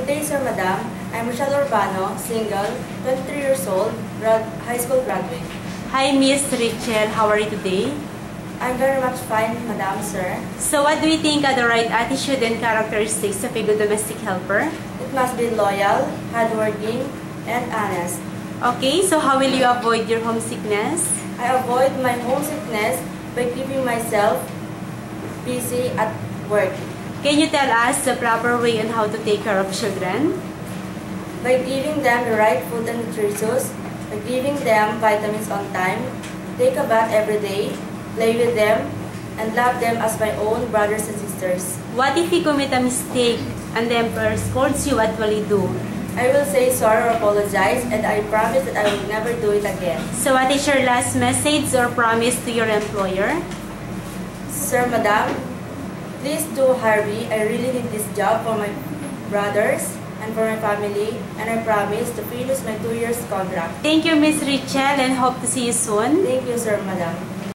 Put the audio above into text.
Good day, Sir, Madam. I'm Rochelle Urbano, single, 23 years old, high school graduate. Hi, Miss Rachel. How are you today? I'm very much fine, Madam, sir. So what do you think are the right attitude and characteristics of a good domestic helper? It must be loyal, hardworking, and honest. Okay, so how will you avoid your homesickness? I avoid my homesickness by keeping myself busy at work. Can you tell us the proper way on how to take care of children? By giving them the right food and nutritious, by giving them vitamins on time, take a bath every day, play with them, and love them as my own brothers and sisters. What if you commit a mistake and the emperor scolds you? What will you do? I will say sorry or apologize, and I promise that I will never do it again. So what is your last message or promise to your employer? Sir, Madam, please do hire me. I really need this job for my brothers and for my family, and I promise to finish my 2 years contract. Thank you, Miss Rachel, and hope to see you soon. Thank you, Sir, Madam.